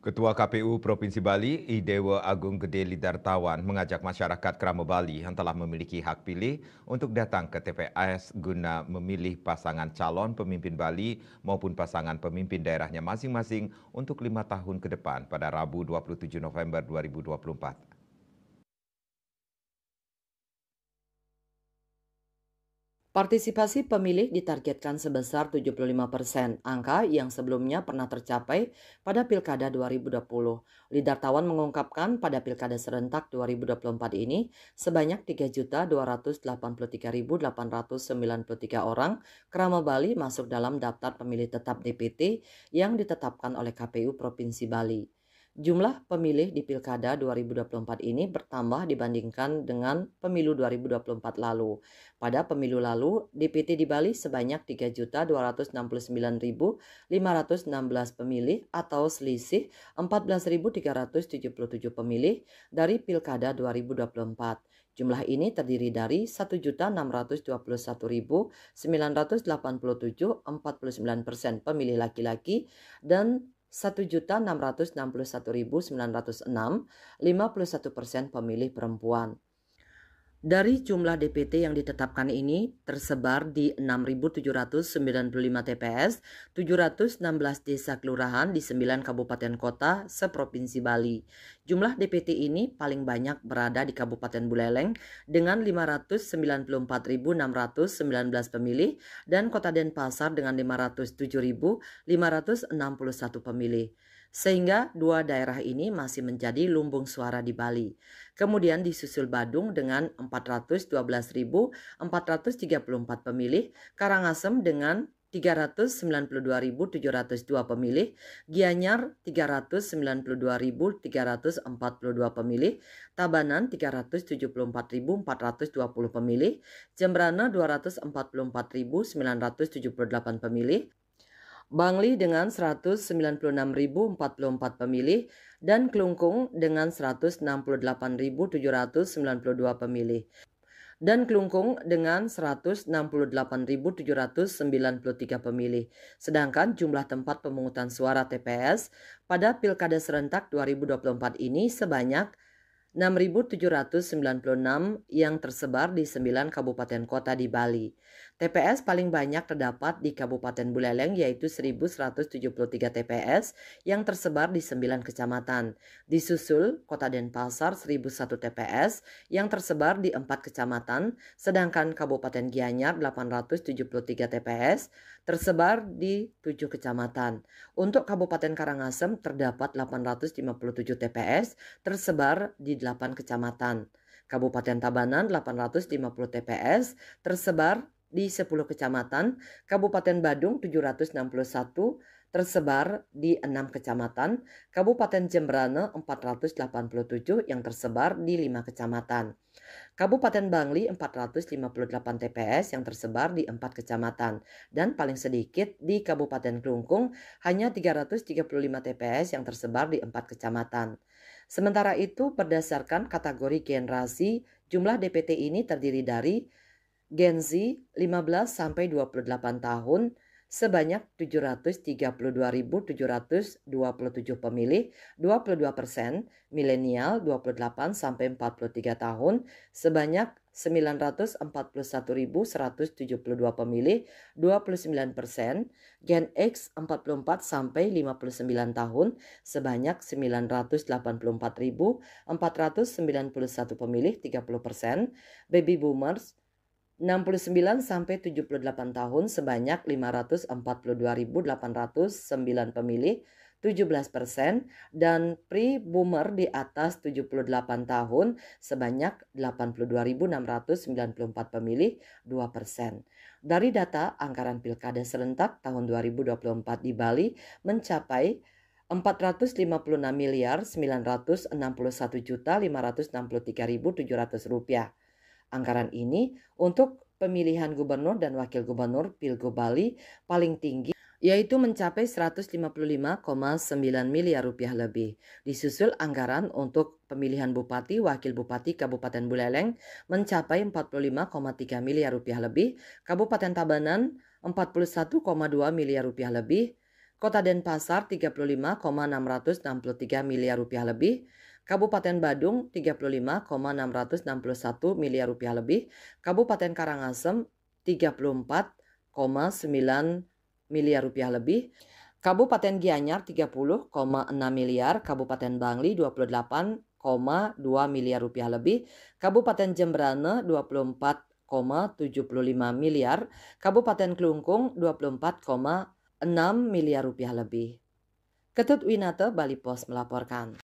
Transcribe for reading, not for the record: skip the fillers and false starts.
Ketua KPU Provinsi Bali, Idewa Agung Gede Lidartawan, mengajak masyarakat Krama Bali yang telah memiliki hak pilih untuk datang ke TPS guna memilih pasangan calon pemimpin Bali maupun pasangan pemimpin daerahnya masing-masing untuk 5 tahun ke depan pada Rabu 27 November 2024. Partisipasi pemilih ditargetkan sebesar 75%, angka yang sebelumnya pernah tercapai pada Pilkada 2020. Lidartawan mengungkapkan pada Pilkada serentak 2024 ini, sebanyak 3.283.893 orang Krama Bali masuk dalam daftar pemilih tetap DPT yang ditetapkan oleh KPU Provinsi Bali. Jumlah pemilih di Pilkada 2024 ini bertambah dibandingkan dengan pemilu 2024 lalu. Pada pemilu lalu, DPT di Bali sebanyak 3.269.516 pemilih atau selisih 14.377 pemilih dari Pilkada 2024. Jumlah ini terdiri dari 1.621.987 49% pemilih laki-laki dan 1.661.906 51% pemilih perempuan. Dari jumlah DPT yang ditetapkan ini tersebar di 6.795 TPS, 716 desa kelurahan di 9 kabupaten kota seprovinsi Bali. Jumlah DPT ini paling banyak berada di Kabupaten Buleleng dengan 594.619 pemilih dan Kota Denpasar dengan 507.561 pemilih. Sehingga dua daerah ini masih menjadi lumbung suara di Bali. Kemudian disusul Badung dengan 412.434 pemilih, Karangasem dengan 392.702 pemilih, Gianyar 392.342 pemilih, Tabanan 374.420 pemilih, Jembrana 244.978 pemilih, Bangli dengan 196.044 pemilih, dan Klungkung dengan 168.792 pemilih. Dan Klungkung dengan 168.793 pemilih. Sedangkan jumlah tempat pemungutan suara TPS pada Pilkada serentak 2024 ini sebanyak 6.796 yang tersebar di 9 kabupaten kota di Bali. TPS paling banyak terdapat di Kabupaten Buleleng yaitu 1.173 TPS yang tersebar di 9 kecamatan. Disusul Kota Denpasar 1.001 TPS yang tersebar di 4 kecamatan, sedangkan Kabupaten Gianyar 873 TPS tersebar di 7 kecamatan. Untuk Kabupaten Karangasem terdapat 857 TPS tersebar di 8 kecamatan. Kabupaten Tabanan 850 TPS tersebar di 10 kecamatan, Kabupaten Badung 761 tersebar di 6 kecamatan, Kabupaten Jembrana 487 yang tersebar di 5 kecamatan. Kabupaten Bangli 458 TPS yang tersebar di 4 kecamatan, dan paling sedikit di Kabupaten Klungkung hanya 335 TPS yang tersebar di 4 kecamatan. Sementara itu, berdasarkan kategori generasi, jumlah DPT ini terdiri dari Gen Z 15-28 tahun sebanyak 732.727 pemilih, 22%, milenial 28-43 tahun sebanyak 941.172 pemilih, 29%, Gen X 44-59 tahun sebanyak 984.491 pemilih, 30%, Baby Boomers 69-78 tahun sebanyak 542.809 pemilih, 17%, dan pre-boomer di atas 78 tahun sebanyak 82.694 pemilih, 2%. Dari data anggaran Pilkada serentak tahun 2024 di Bali mencapai 456.961.563.700 rupiah. Anggaran ini untuk pemilihan gubernur dan wakil gubernur Pilgub Bali paling tinggi yaitu mencapai 155,9 miliar rupiah lebih. Disusul anggaran untuk pemilihan bupati, wakil bupati Kabupaten Buleleng mencapai 45,3 miliar rupiah lebih, Kabupaten Tabanan 41,2 miliar rupiah lebih, Kota Denpasar 35,663 miliar rupiah lebih, Kabupaten Badung 35,661 miliar rupiah lebih, Kabupaten Karangasem 34,9 miliar rupiah lebih, Kabupaten Gianyar 30,6 miliar, Kabupaten Bangli 28,2 miliar rupiah lebih, Kabupaten Jembrane 24,75 miliar, Kabupaten Klungkung 24,6 miliar rupiah lebih. Ketut Winata, Bali Pos melaporkan.